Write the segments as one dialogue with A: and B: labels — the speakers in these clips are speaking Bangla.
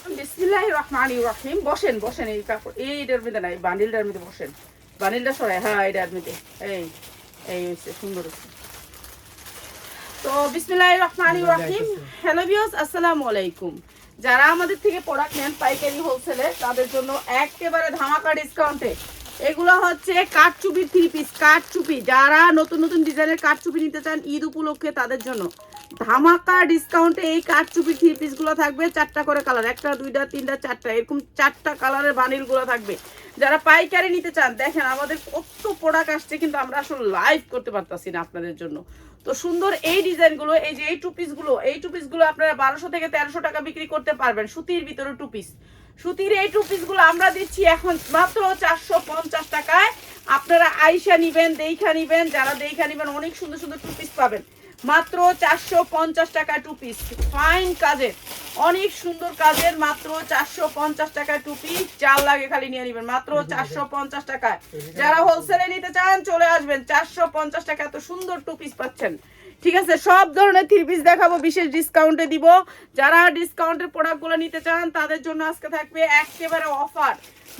A: বিসমিল্লাহির রহমানির রহিম। বসেন বসেন, এই কাপড় এইটার মধ্যে নাই, বান্ডিলটার মধ্যে বসেন। বান্ডিলটা সরাই, হ্যাঁ এটার মধ্যে। এই এই হচ্ছে সুন্দর হচ্ছে। তো বিসমিল্লাহির রহমানির রহিম। হ্যালো ভিউয়ার্স, আসসালামু আলাইকুম। যারা আমাদের থেকে প্রোডাক্ট নেন পাইকারি হোলসেলে, তাদের জন্য একেবারে ধামাকা ডিসকাউন্টে এগুলো হচ্ছে কাঠচুপির 3 পিস। কাঠচুপি, যারা নতুন নতুন ডিজাইনের কাঠচুপি নিতে চান ঈদ উপলক্ষে, তাদের জন্য ধামাকা ডিসকাউন্টে এই কাঠচুপির 3 পিসগুলো থাকবে। 4টা করে কালার, 1টা 2টা 3টা 4টা, এরকম 4টা কালারের বান্ডিলগুলো থাকবে। যারা পাইকারি নিতে চান, দেখেন আমাদের কত প্রোডাক্ট আসছে, কিন্তু আমরা আসলে লাইভ করতে পারতাছি না আপনাদের জন্য। তো সুন্দর এই ডিজাইনগুলো, এই যে এই টু পিসগুলো আপনারা 1200 থেকে 1300 টাকা বিক্রি করতে পারবেন। সুতির ভিতরে টু পিস, সুতির এই টু পিসগুলো আমরা দিচ্ছি এখন মাত্র 450 টাকায়। আপনারা আইসা নিবেন, দেখা নিবেন। যারা দেখা নিবেন অনেক সুন্দর সুন্দর টু পিস পাবেন মাত্র 450 টাকা টু পিস। ফাইন কাজের, অনেক সুন্দর কাজের, মাত্র 450 টাকা টু পিস। চাল লাগে খালি নিয়ে নিবেন মাত্র 450 টাকায়। যারা হোলসেলে নিতে চান চলে আসবেন, 450 টাকা এত সুন্দর টু পিস পাচ্ছেন। ঠিক আছে, সব ধরনের 3 পিস দেখাবো, বিশেষ ডিসকাউন্টে দিব। যারা ডিসকাউন্টের প্রোডাক্টগুলো নিতে চান তাদের জন্য আজকে থাকবে একেবারে অফার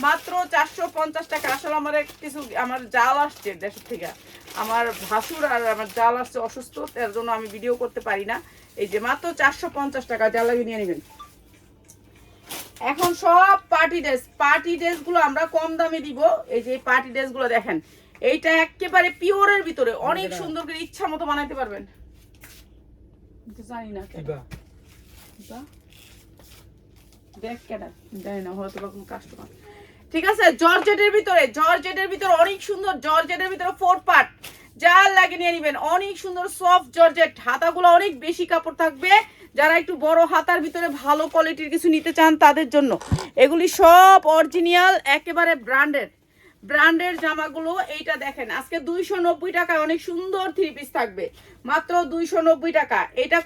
A: মাত্র 450 টাকা। আসলে আমার জাল আসছে দেশের থেকে, আমার ভাসুর আর আমার জাল আসছে অসুস্থ, এর জন্য আমি ভিডিও করতে পারি না। এই যে মাত্র 450 টাকা, জাল লাগিয়ে নিয়ে নেবেন। এখন সব পার্টি ড্রেসগুলো আমরা কম দামে দিব। এই যে পার্টি ড্রেসগুলো দেখেন, এইটা একেবারে পিওরের ভিতরে, অনেক সুন্দর করে ইচ্ছা মতো বানাইতে পারবেন। জানি না দেখ কেনা জানি না, হয়তো বা কোনো কাস্টমার। ঠিক আছে, জর্জেটের ভিতরে অনেক সুন্দর, জর্জেটের ভিতরে 4 পার্ট, যা লাগে নিয়ে নেবেন। অনেক সুন্দর সফট জর্জেট, হাতাগুলো অনেক বেশি কাপড় থাকবে। যারা একটু বড় হাতার ভিতরে ভালো কোয়ালিটির কিছু নিতে চান তাদের জন্য এগুলি সব অরিজিনাল, একেবারে ব্র্যান্ডের জামাগুলো। এইটা দেখেন আজকে 290 টাকায় অনেক সুন্দর 3 পিস থাকবে মাত্র 290 টাকা। এটা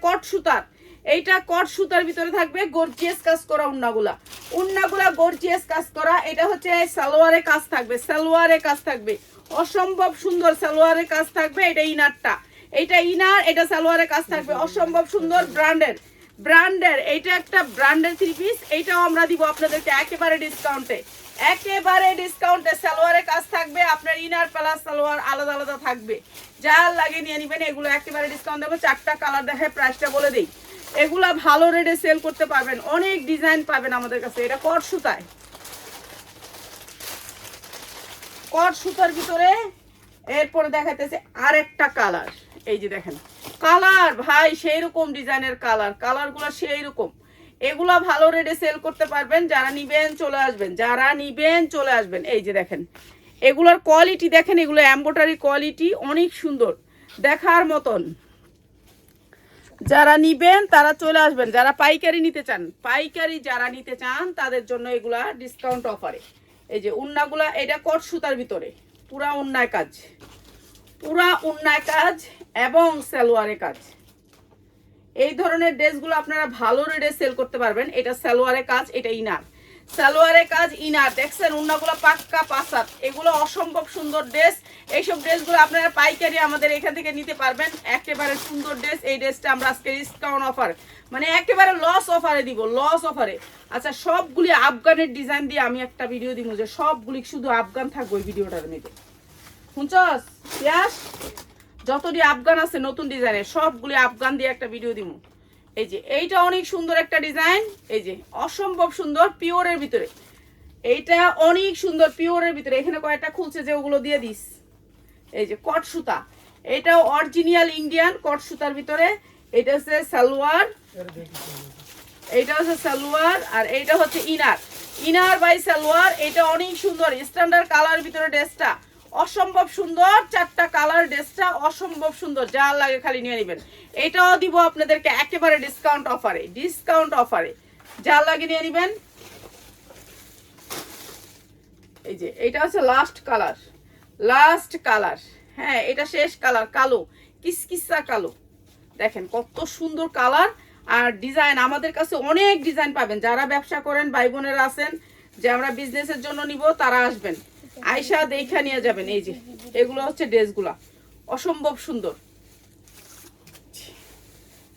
A: কট সুতার ভিতরে থাকবে গর্জিয়াস কাজ করা উন্নাগুলা গর্জিয়াস কাজ করা। এটা হচ্ছে সালোয়ারে কাজ থাকবে অসম্ভব সুন্দর, সালোয়ারে কাজ থাকবে। এটা ইনার, এটা সালোয়ারে কাজ থাকবে অসম্ভব সুন্দর, ব্র্যান্ডের। এইটা একটা ব্র্যান্ডের 3 পিস, এইটাও আমরা দিব আপনাদেরকে একেবারে ডিসকাউন্টে। সালোয়ারে কাজ থাকবে, আপনার ইনার প্লাস সালোয়ার আলাদা আলাদা থাকবে। যা লাগে নিয়ে নেবেন, এগুলো একেবারে ডিসকাউন্ট দেবো। 4টা কালার দেখে প্রাইসটা বলে দিই। এগুলা ভালো রেটে সেল করতে পারবেন, অনেক ডিজাইন পাবেন আমাদের কাছে। এটা কট সুতার ভিতরে। এরপরে দেখাইতেছে আরেকটা কালার, এই যে দেখেন কালার, ভাই সেই রকম ডিজাইনের কালারগুলো সেই রকম। এগুলা ভালো রেটে সেল করতে পারবেন। যারা নিবেন চলে আসবেন। এই যে দেখেন এগুলোর কোয়ালিটি দেখেন, এগুলো এমব্রয়ডারি কোয়ালিটি অনেক সুন্দর, দেখার মতন। যারা নিবেন তারা চলে আসবেন। যারা পাইকারি যারা নিতে চান তাদের জন্য এগুলা ডিসকাউন্ট অফারে। এই যে উন্নাগুলা, এটা কট সুতার ভিতরে পুরা উন্নায় কাজ এবং সালোয়ারে কাজ। এই ধরনের ড্রেসগুলো আপনারা ভালো রেটে সেল করতে পারবেন। এটা সালোয়ারে কাজ, এটা ইনার দেখছেন, উন্নাগুলো পাক্কা পাসাত। এগুলো অসম্ভব সুন্দর ড্রেস। এইসব ড্রেসগুলো আপনারা পাইকারি আমাদের এখান থেকে নিতে পারবেন। একেবারে সুন্দর ড্রেস। এই ড্রেসটা আমরা আজকে ডিসকাউন্ট অফার, মানে একেবারে লস অফারে। আচ্ছা, সবগুলি আফগানের ডিজাইন দিয়ে আমি একটা ভিডিও দিব, যে সবগুলি শুধু আফগান থাকবে ওই ভিডিওটার মধ্যে। শুনছস ইয়াস, যতটি আফগান আছে নতুন ডিজাইনের, সবগুলি আফগান দিয়ে একটা ভিডিও দিব। এই যে এইটা অনেক সুন্দর একটা ডিজাইন, এই যে অসম্ভব সুন্দর পিওরের ভিতরে। এইটা অনেক সুন্দর পিওরের ভিতরে। এখানে কয়েকটা খুলছে যে ওগুলো দিয়ে দিস। এই যে কট সুতা, এটাও অরিজিনাল ইন্ডিয়ান কট সুতার ভিতরে। এটা হচ্ছে সালোয়ার, আর এইটা হচ্ছে ইনার বাই সালোয়ার। এটা অনেক সুন্দর স্ট্যান্ডার্ড কালার ভিতরে ড্রেসটা অসম্ভব সুন্দর। 4টা কালার ড্রেসটা অসম্ভব সুন্দর, যা লাগে খালি নিয়ে নেবেন। এটাও দিব আপনাদেরকে একেবারে ডিসকাউন্ট অফারে, যা লাগে নিয়ে নেবেন। এই যে এটা হচ্ছে লাস্ট কালার, হ্যাঁ এটা শেষ কালার, কালো কিসকিসা কালো। দেখেন কত সুন্দর কালার আর ডিজাইন। আমাদের কাছে অনেক ডিজাইন পাবেন। যারা ব্যবসা করেন, ভাই বোনেরা আছেন যে আমরা বিজনেসের জন্য নিব, তারা আসবেন, আয়শা দেখা নিয়ে যাবেন। এই যে এগুলো হচ্ছে ড্রেসগুলা অসম্ভব সুন্দর।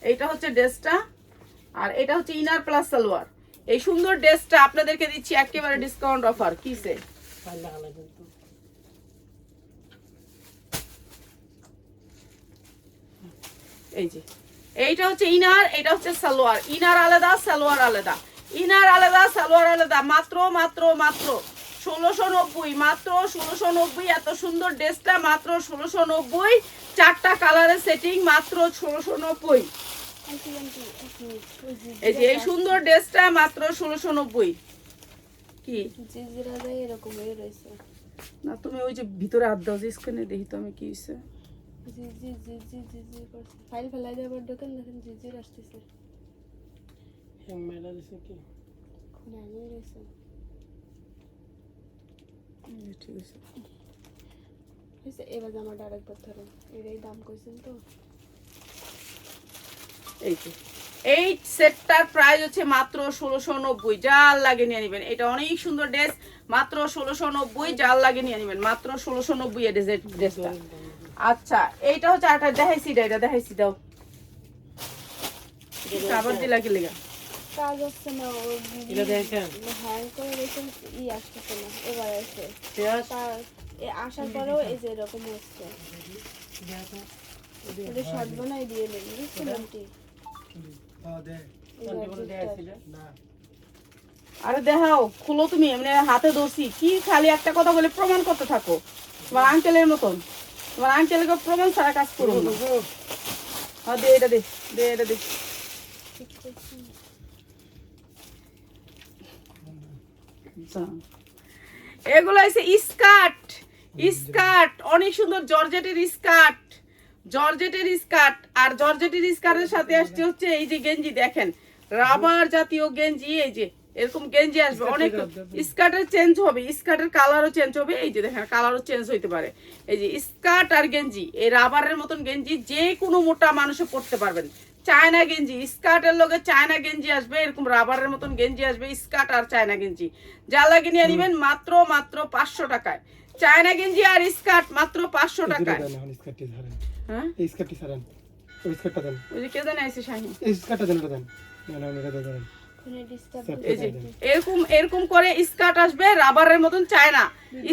A: এইটা হচ্ছে ড্রেসটা, আর এটা হচ্ছে ইনার প্লাস সালোয়ার। এই সুন্দর ড্রেসটা আপনাদেরকে দিচ্ছি একেবারে ডিসকাউন্ট অফার কিসে এই যে এইটা হচ্ছে ইনার, এটা হচ্ছে সালোয়ার। ইনার আলাদা, সালোয়ার আলাদা। ইনার আলাদা, সালোয়ার আলাদা। মাত্র মাত্র মাত্র 1690, মাত্র 1690। এত সুন্দর ড্রেসটা মাত্র 1690। 4টা কালারের সেটিং মাত্র 1690। এই যে এই সুন্দর ড্রেসটা মাত্র 1690। কি
B: এরকমই রয়েছে
A: না, তুমি ওই যে ভিতরে হাত দাও যে স্ক্রিনে দেখি তো আমি কি হইছে।
B: জি জি জি জি জি জি করছে ফাইল ফেলাই দেবার দোকান দেখেন জি জি আসতেছে হ্যাং মেলা দিছে কি কোন আনি রয়েছে
A: ঠিক আছে
B: হইছে। এবার জামাটা আরেকবার ধরেন, এরই দাম কইছেন তো।
A: এই যে এই সেটটার প্রাইস হচ্ছে মাত্র 1690। জাল লাগে নিয়ে নেবেন। এটা অনেক সুন্দর ড্রেস, মাত্র 1690। জাল লাগে নিয়ে নেবেন, মাত্র 1690 এর ড্রেসটা। আচ্ছা এইটা হচ্ছে আটা দেখাইছি, এটা দেখাইছি দাও। আবার দিলা কি লাগা
B: কাজ হচ্ছে না,
A: এটা দেখেন
B: হ্যাং করে রেখে ই আসতেছে না। এবার আসে আসার পরেও এই যে এরকম হচ্ছে। এটা শর্ট বানাই দিয়ে নেন, বুঝছিলাম কি
A: আরে দেখাও, খুলো তুমি। এমনি হাতে ধরছি কি, খালি একটা কথা বলে প্রমাণ করতে থাকো। তোমার আঙ্কেলের মতন, তোমার আঙ্কেলকে প্রমাণ ছাড়া কাজ করবো না। হ্যাঁ দে এটা, দে দে এটা, দে। এগুলো হচ্ছে স্কার্ট। স্কার্ট অনেক সুন্দর জর্জেটের স্কার্ট, জর্জেটের স্কার্ট। আর জর্জেটের স্কার্টের সাথে আসছে হচ্ছে এই যে গেঞ্জি, দেখেন রাবার জাতীয় গেঞ্জি। এই যে এরকম গেঞ্জি আসবে, অনেক স্কার্টের চেঞ্জ হবে, স্কার্টের কালারও চেঞ্জ হবে। এই যে দেখেন কালারও চেঞ্জ হইতে পারে। এই যে স্কার্ট আর গেঞ্জি, এই রাবারের মতন গেঞ্জি যে কোনো মোটা মানুষে পরতে পারবেন। চায়না গেঞ্জি, স্কার্টের লগে চায়না গেঞ্জি আসবে, এরকম রাবারের মতন গেঞ্জি আসবে, স্কার্ট আর চায়না গেঞ্জি। যা লাগে নিয়ে নেবেন মাত্র মাত্র 500 টাকায়। চায়না গেঞ্জি আর স্কার্ট মাত্র 500 টাকায়। হ্যাঁ
C: এই স্কার্টটি ছাড়েন, ওই স্কার্টটা দেন।
A: ওই যে কে জানে আইছে শাহিন,
C: এই স্কার্টটা দেন, ওটা দেন। না না এটা দেন।
A: এই যে এরকম এরকম করে স্কার্ট আসবে রাবারের মতন চায়না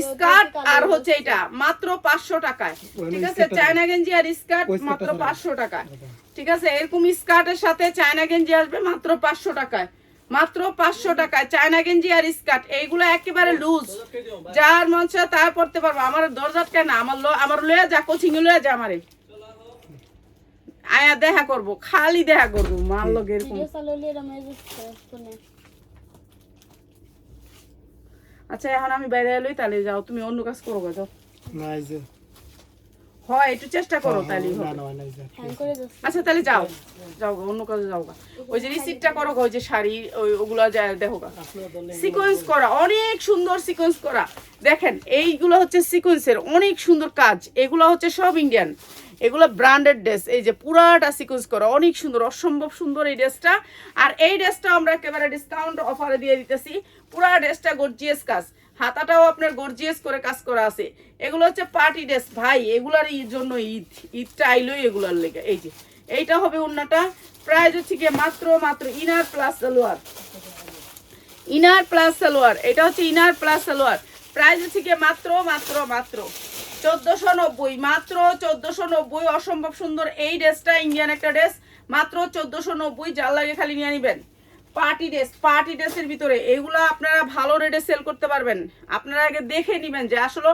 A: স্কার্ট, আর হচ্ছে এটা মাত্র 500 টাকায়। ঠিক আছে, চায়না গেঞ্জি আর স্কার্ট মাত্র 500 টাকায়। ঠিক আছে, এরকম স্কার্টের সাথে চায়না গেঞ্জি আসবে মাত্র 500 টাকায়। মাত্র 500 টাকায় চায়না গেঞ্জি আর স্কার্ট। এইগুলো একেবারে লুজ, যার মন চায় তার পড়তে পারবো। আমার দরজাট কেন, আমার লয়ে যা, কোচিং লয়ে যা, আমারে আয়া দেখা করবো, খালি দেখা করবো মার লগে এরকম। আচ্ছা এখন আমি বাইরে এলোই, তাহলে যাও তুমি অন্য কাজ করো, যাও।
C: না এই যে
A: হয় একটু চেষ্টা করো তাহলে। আচ্ছা তাহলে যাও, যাও অন্য কাজে যাও। ওই যে রিসিটটা করো, ওই যে শাড়ি ওগুলো যায় দেখো, সিকোয়েন্স করা, অনেক সুন্দর সিকোয়েন্স করা। দেখেন এইগুলো হচ্ছে সিকোয়েন্সের অনেক সুন্দর কাজ। এগুলো হচ্ছে সব ইন্ডিয়ান, এগুলো ব্র্যান্ডেড ড্রেস। এই যে পুরাটা সিকোয়েন্স করা, অনেক সুন্দর, অসম্ভব সুন্দর এই ড্রেসটা। আর এই ড্রেসটা আমরা একেবারে ডিসকাউন্ট অফারে দিয়ে দিতেছি। পুরা ড্রেসটা গর্জিয়াস কাজ, হাতাটাও আপনার গর্জিয়াস করে কাজ করা আছে। এগুলো হচ্ছে পার্টি ড্রেস ভাই, এগুলার জন্য ঈদটা আইলোই এগুলার লেগে। এই যে এইটা হবে ওন্নাটা, প্রাইস হচ্ছে গিয়ে মাত্র মাত্র inner plus salwar, inner plus salwar. এটা হচ্ছে ইনার প্লাস সালোয়ার, প্রাইস হচ্ছে গিয়ে মাত্র মাত্র মাত্র 1490, মাত্র 1490। অসম্ভব সুন্দর এই ড্রেসটা, ইন্ডিয়ান একটা ড্রেস, মাত্র 1490। যার লাগে খালি নিয়ে নিবেন। পার্টি ড্রেস, পার্টি ড্রেসের ভিতরে এগুলা আপনারা ভালো রেটে সেল করতে পারবেন। আপনারা আগে দেখে নেবেন যে আসলে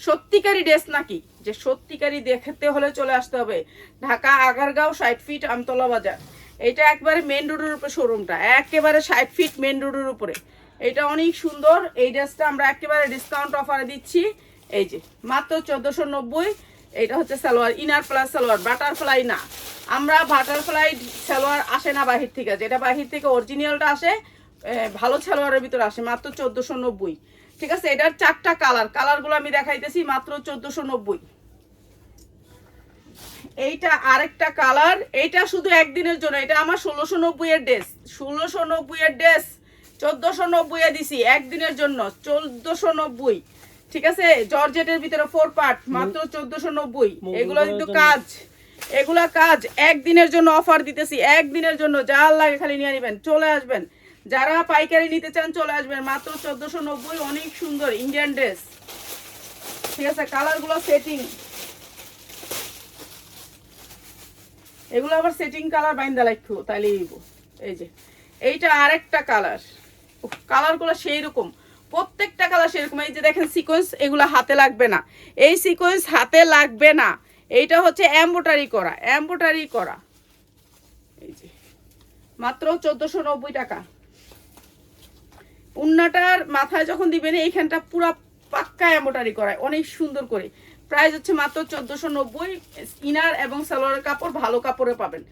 A: সত্যিকারী ড্রেস নাকি, যে সত্যিকারী দেখতে হলে চলে আসতে হবে ঢাকা আগারগাঁও 60 ফিট আমতলা বাজার। এটা একবারে মেন রোডের উপরে শোরুমটা, একেবারে 60 ফিট মেন রোডের উপরে। এটা অনেক সুন্দর এই ড্রেসটা আমরা একেবারে ডিসকাউন্ট অফারে দিচ্ছি। এই যে মাত্র 1490। এটা হচ্ছে salwar, inner plus salwar, butterfly না। আমরা বাটারফ্লাই সালোয়ার আসে না বাহির থেকে, যেটা বাহির থেকে অরিজিনালটা আসে ভালো সালোয়ারের ভিতরে আসে, মাত্র 1490। ঠিক আছে, এটার 4টা কালার, কালারগুলো আমি দেখাইতেছি, মাত্র 1490। এইটা আরেকটা কালার, এইটা শুধু একদিনের জন্য। এটা আমার 1690 এর ড্রেস, 1690 এর ড্রেস 1490 এ দিছি একদিনের জন্য, 1490। ঠিক আছে, জর্জেটের ভিতরে 4 পার্ট, মাত্র 1490। এগুলো কিন্তু কাজ, এগুলা কাজ। একদিনের জন্য অফার দিতেছি, একদিনের জন্য। যার লাগে খালি নিয়ে নেবেন, চলে আসবেন। যারা পাইকারি নিতে চান চলে আসবেন, মাত্র 1490। অনেক সুন্দর ইন্ডিয়ান ড্রেস, ঠিক আছে। কালারগুলো সেটিং, এগুলো আবার সেটিং কালার বাইন্দা লাগতো তাইলে এই যে এইটা আরেকটা কালার, কালারগুলো সেই রকম, প্রত্যেকটা কালার সেরকম। এই যে দেখেন সিকোয়েন্স, এগুলো হাতে লাগবে না, এই সিকোয়েন্স হাতে লাগবে না। এইটা হচ্ছে এমব্রয়ডারি করা, এমব্রয়ডারি করা। এই যে মাত্র 1490 টাকা। উন্নাটার মাথায় যখন দিবেন এইখানটা পুরো পাক্কা এমব্রয়ডারি করা, অনেক সুন্দর করে। প্রাইস হচ্ছে মাত্র 1490। ইনার এবং সালোয়ারের কাপড় ভালো কাপড়ে পাবেন,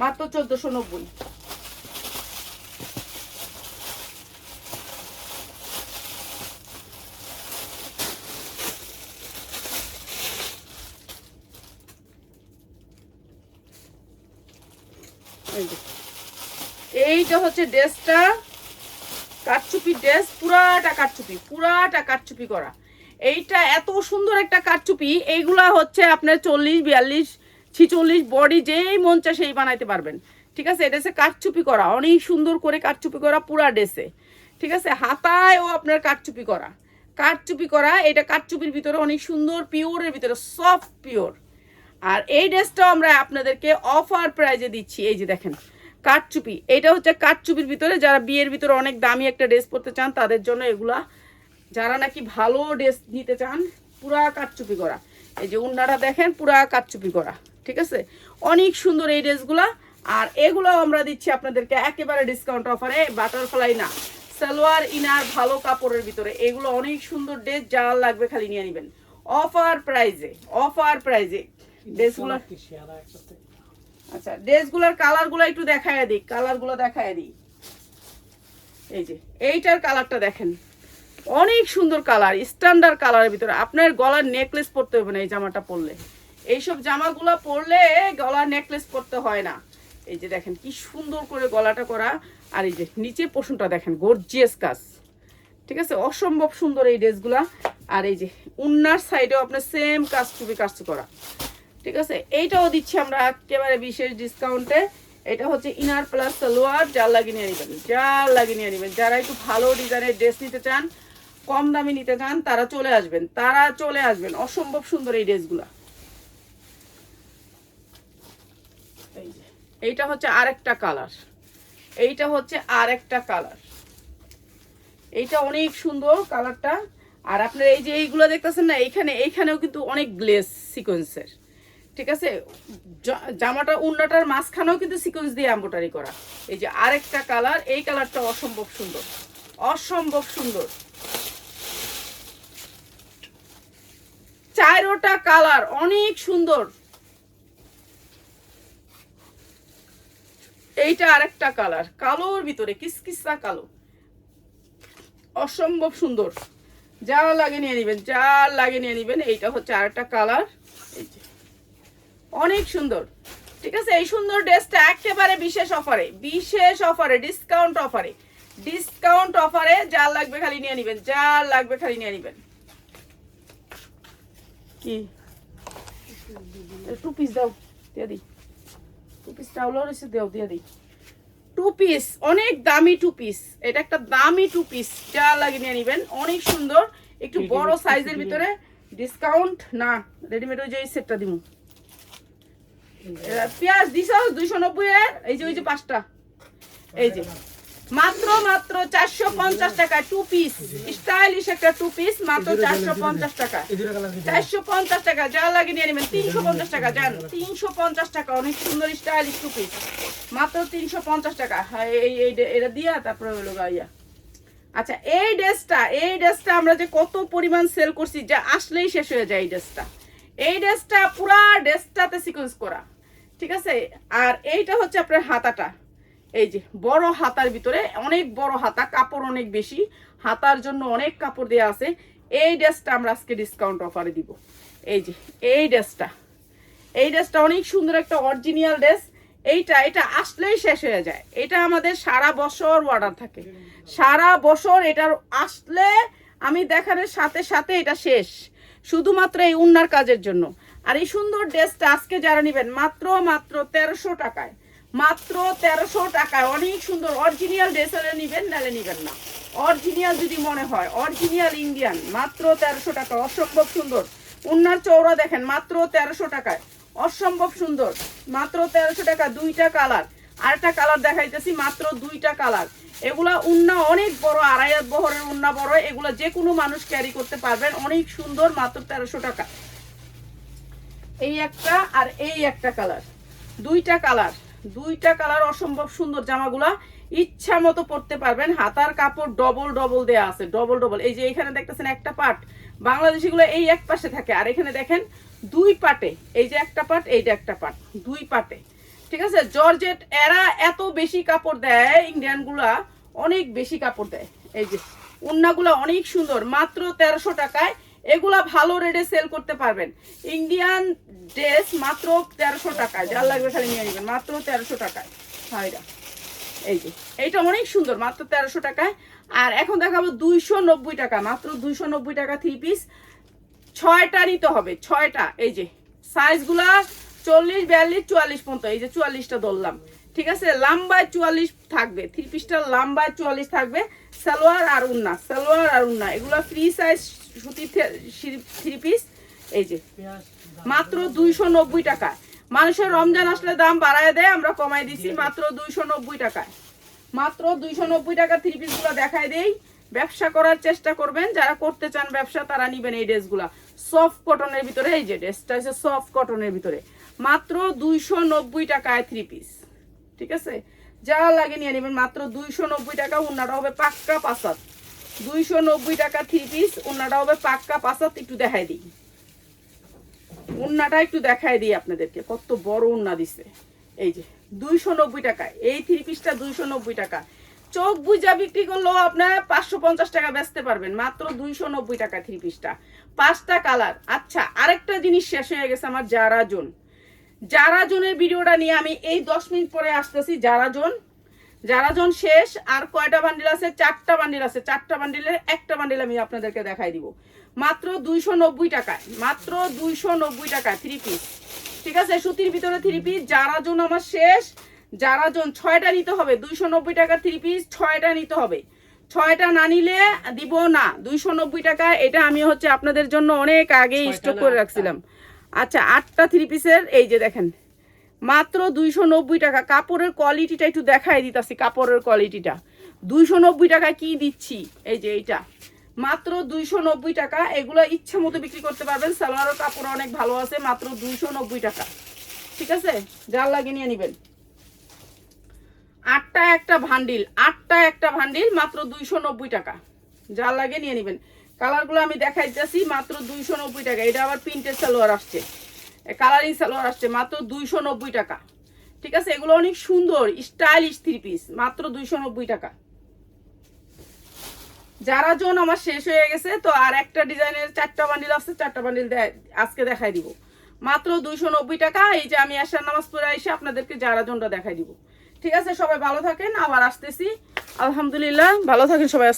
A: মাত্র 1490। এইটা হচ্ছে ড্রেসটা, কাটচুপি ড্রেস, পুরাটা কাটচুপি, পুরাটা কাটচুপি করা। এইটা এত সুন্দর একটা কাটচুপি, এইগুলা হচ্ছে আপনার 40, 42, 46 বডি যেই মন চায় সেই বানাইতে পারবেন, ঠিক আছে। এটা হচ্ছে কাটচুপি করা, অনেক সুন্দর করে কাটচুপি করা পুরা ড্রেসে, ঠিক আছে। হাতায়ও আপনার কাটচুপি করা, কাটচুপি করা। এটা কাটচুপির ভিতরে অনেক সুন্দর, পিওরের ভিতরে সফট পিওর। আর এই ড্রেসটাও আমরা আপনাদেরকে অফার প্রাইজে দিচ্ছি। এই যে দেখেন কাটচুপি, এটা হচ্ছে কাটচুপির ভিতরে। যারা বিয়ের ভিতরে অনেক দামি একটা ড্রেস পরতে চান তাদের জন্য এগুলা, যারা নাকি ভালো ড্রেস নিতে চান, পুরা কাটচুপি করা। এই যে উন্নাটা দেখেন পুরা কাটচুপি করা, ঠিক আছে। অনেক সুন্দর এই ড্রেসগুলা। আর এগুলো আমরা দিচ্ছি আপনাদেরকে একেবারে ডিসকাউন্ট অফারে, বাটারফ্লাই না, সালোয়ার ইনার ভালো কাপড়ের ভিতরে। এগুলো অনেক সুন্দর ড্রেস, যা লাগবে খালি নিয়ে নেবেন অফার প্রাইজে, অফার প্রাইজে ড্রেসগুলো। আচ্ছা ড্রেসগুলোর কালারগুলো একটু দেখায় দিই, কালারগুলো দেখায় দিই। এই যে এইটার কালারটা দেখেন, অনেক সুন্দর কালার, স্ট্যান্ডার্ড কালারের ভিতরে। আপনার গলার নেকলেস পরতে হবে না এই জামাটা পরলে, এইসব জামাগুলো পরলে গলার নেকলেস পরতে হয় না। এই যে দেখেন কি সুন্দর করে গলাটা করা। আর এই যে নিচে পোষণটা দেখেন, গর্জিয়াস কাজ, ঠিক আছে, অসম্ভব সুন্দর এই ড্রেসগুলা। আর এই যে উন্নার সাইডেও আপনার সেম কাজ, টুপি কাজ করা, ঠিক আছে। এইটাও দিচ্ছি আমরা একেবারে বিশেষ ডিসকাউন্টে। এটা হচ্ছে ইনার প্লাস সালোয়ার, যার লাগিয়ে নিয়ে নেবেন, যার লাগিয়ে নিয়ে নেবেন। যারা একটু ভালো ডিজাইনের ড্রেস নিতে চান, কম দামে নিতে চান, তারা চলে আসবেন, তারা চলে আসবেন। অসম্ভব সুন্দর এই ড্রেসগুলা। এইটা হচ্ছে আরেকটা কালার, এইটা হচ্ছে আরেকটা কালার। এইটা অনেক সুন্দর কালারটা। আর আপনার এই যে এইগুলো দেখতেছেন না, এইখানেও কিন্তু অনেক গ্লেস সিকোয়েন্সের, ঠিক আছে। জামাটা উন্নাটার মাঝখানেও কিন্তু সিকোয়েন্স দিয়ে এমব্রয়ডারি করা। এই যে আরেকটা কালার, এই কালারটা অসম্ভব সুন্দর, অসম্ভব সুন্দর। 4টা কালার অনেক সুন্দর। এইটা আরেকটা কালার, কালোর ভিতরে কিসকিসা কালো, অসম্ভব সুন্দর। যা লাগে নিয়ে নেবেন, যা লাগে নিয়ে নেবেন। এইটা হচ্ছে আরেকটা কালার, এই যে অনেক সুন্দর, ঠিক আছে। এই সুন্দর ড্রেসটা একেবারে বিশেষ অফারে, বিশেষ অফারে, ডিসকাউন্ট অফারে, ডিসকাউন্ট অফারে। যা লাগবে খালি নিয়ে নেবেন, যা লাগবে খালি নিয়ে নেবেন। কি 2 পিস দাও, দিয়ে দিই 2 পিস টাউলো রয়েছে, দেও দিয়ে দিই 2 পিস, অনেক দামি 2 পিস। এটা একটা দামি 2 পিস, যা লাগে নিয়ে নেবেন। অনেক সুন্দর, একটু বড় সাইজের ভিতরে। ডিসকাউন্ট না, রেডিমেড ওই যে সেটটা দিমু। পেঁয়াজ দিছ 290 এর, এই যে ওই যে 5টা, এই যে মাত্র 450 টাকা 2 পিস, স্টাইলিশ একটা 2 পিস, মাত্র 450 টাকা, 450 টাকা। যা লাগে নিয়ে নেবেন। 350 টাকা, জান 350 টাকা। অনেক সুন্দর স্টাইলিশ 2 পিস, মাত্র 350 টাকা। এই এটা দিয়া তারপরে হলো গাইয়া। আচ্ছা এই ড্রেসটা আমরা যে কত পরিমাণ সেল করছি, যা আসলেই শেষ হয়ে যায় এই ড্রেসটা। এই ড্রেসটা পুরা ড্রেসটাতে সিকোয়েন্স করা, ঠিক আছে। আর এইটা হচ্ছে আপনার হাতাটা, এই যে বড় হাতার ভিতরে, অনেক বড় হাতা, কাপড় অনেক বেশি, হাতার জন্য অনেক কাপড় দেওয়া আছে। এই ড্রেসটা আমরা আজকে ডিসকাউন্ট অফারে দিব। এই যে এই ড্রেসটা অনেক সুন্দর একটা অরিজিনাল ড্রেস। এটা আসলেই শেষ হয়ে যায়। এটা আমাদের সারা বছর অর্ডার থাকে, সারা বছর। এটার আসলে আমি দেখানোর সাথে সাথে এটা শেষ, শুধুমাত্র এই উন্নার কাজের জন্য। আর এই সুন্দর ড্রেসটা আজকে যারা নেবেন মাত্র 1300 টাকায়, মাত্র 1300 টাকায় অনেক সুন্দর অরিজিনাল ড্রেস হলে নিবেন, নালে নিবেন না। অরিজিনাল যদি মনে হয়, অরিজিনাল ইন্ডিয়ান, মাত্র 1300 টাকা, অসম্ভব সুন্দর। উন্নার চওড়া দেখেন মাত্র 1300 টাকায়, অসম্ভব সুন্দর, মাত্র 1300 টাকা। দুইটা কালার, আরেকটা কালার দেখাইতেছি, মাত্র দুইটা কালার। এগুলা উন্না অনেক বড়, আড়াই হাত বহরের উন্না বড়, এগুলা যে কোনো মানুষ ক্যারি করতে পারবেন, অনেক সুন্দর, মাত্র 1300 টাকা। এই একটা আর এই একটা কালার, দুইটা কালার, দুইটা কালার অসম্ভব সুন্দর। জামাগুলা ইচ্ছা মতো পরতে পারবেন। হাতার কাপড় ডবল ডবল দেয়া আছে, ডবল ডবল। এই যে এখানে দেখতেছেন একটা পার্ট, বাংলাদেশিগুলো এই এক পাশে থাকে, আর এখানে দেখেন দুই পাটে, এই যে একটা পার্ট, এইটা একটা পার্ট, দুই পাটে। ঠিক আছে, জর্জেট এরা এত বেশি কাপড় দেয়, ইন্ডিয়ান গুলা অনেক বেশি কাপড় দেয়। এই যে উন্নাগুলা অনেক সুন্দর, মাত্র 1300 টাকায়। এগুলা ভালো রেটে সেল করতে পারবেন। ইন্ডিয়ান ড্রেস মাত্র 1300 টাকায়, যার লাগবে খালি নিয়ে নেবেন, মাত্র 1300 টাকায়। হ্যাঁ, এই যে এইটা অনেক সুন্দর, মাত্র 1300 টাকায়। আর এখন দেখাবো 290 টাকা, মাত্র 290 টাকা 3 পিস। 6টা নিতে হবে, 6টা। এই যে সাইজগুলা 40, 42, 44 পর্যন্ত। এই যে 44টা ধরলাম, ঠিক আছে। লম্বায় 44 থাকবে, 3 পিসটা লম্বায় 44 থাকবে। সালোয়ার আর উন্না, সালোয়ার আর উন্না, এগুলো ফ্রি সাইজ সুতি 3 পিস। এই যে মাত্র 290 টাকা। মানুষের রমজান আসলে দাম বাড়ায় দেয়, আমরা কমাই দিছি মাত্র 290 টাকায়। মাত্র 290 টাকা 3 পিসগুলো দেখাই দেই। ব্যবসা করার চেষ্টা করবেন, যারা করতে চান ব্যবসা তারা নিবেন এই ড্রেসগুলা। সফট কটনের ভিতরে, এই যে ড্রেসটা হচ্ছে সফট কটনের ভিতরে, মাত্র 290 টাকায় 3 পিস। ঠিক আছে, যা লাগে নিয়ে নেবেন, মাত্র 290 টাকা। উন্নাটা হবে পাক্কা 5 হাত, 290 টাকা 3 পিস। উন্নাটা হবে পাক্কা 5 হাত। একটু দেখাই দিই উন্নাটা, একটু দেখাই দিই আপনাদেরকে কত বড় উন্না দিছে। এই যে 290 টাকায় এই 3 পিসটা, 290 টাকা। চোখ বুঝা বিক্রি করলেও আপনার 550 টাকা বেচতে পারবেন, মাত্র 290 টাকা 3 পিসটা। 5টা কালার। আচ্ছা, আরেকটা জিনিস শেষ হয়ে গেছে আমার, জারা জোন। জারা জোনের ভিডিওটা নিয়ে আমি এই 10 মিনিট পরে আসতেছি। জারা জোন শেষ। আর কয়টা বান্ডিল আছে? 4টা বান্ডিল আছে। 4টা বান্ডিলের একটা বান্ডিল আমি আপনাদেরকে দেখাই দিব, মাত্র 290 টাকায়, মাত্র 290 টাকায় 3 পিস। ঠিক আছে, সুতির ভিতরে 3 পিস। জারা জোন আমার শেষ। জারা জোন 6টা নিতে হবে, 290 টাকা 3 পিস, 6টা নিতে হবে। 6টা না নিলে দিব না। 290 টাকা। এটা আমি হচ্ছে আপনাদের জন্য অনেক আগে স্টক করে রাখছিলাম। আচ্ছা, 8টা 3 পিসের, এই যে দেখেন, মাত্র 290 টাকা। কাপড়ের কোয়ালিটিটা একটু দেখাই দিতেছি, কাপড়ের কোয়ালিটিটা 290 টাকা কি দিচ্ছি। এই যে এইটা মাত্র 290 টাকা। এগুলো ইচ্ছা মতো বিক্রি করতে পারবেন। সালোয়ারের কাপড় অনেক ভালো আছে, মাত্র 290 টাকা। ঠিক আছে, যার লাগে নিয়ে নেবেন। 8টা একটা ভান্ডিল, 8টা একটা ভান্ডিল, মাত্র 290 টাকা। যার লাগে নিয়ে নেবেন। কালারগুলো আমি দেখাইতেছি, মাত্র 290 টাকা। এটা আবার প্রিন্টের সালোয়ার আসছে, কালারিং সালোয়ার আসছে, মাত্র 290 টাকা। ঠিক আছে, এগুলো অনেক সুন্দর স্টাইলিশ 3 পিস, মাত্র 290 টাকা। যারা জোন আমার শেষ হয়ে গেছে, তো আর একটা ডিজাইনের 4টা বান্ডিল আছে, 4টা বান্ডিল আজকে দেখাই দিব, মাত্র 290 টাকা। এই যে আমি আশার নামাজ পড়ে এসে আপনাদেরকে যারা জোনটা দেখাই দিব। ঠিক আছে, সবাই ভালো থাকেন, আবার আসতেছি। আলহামদুলিল্লাহ, ভালো থাকেন সবাই।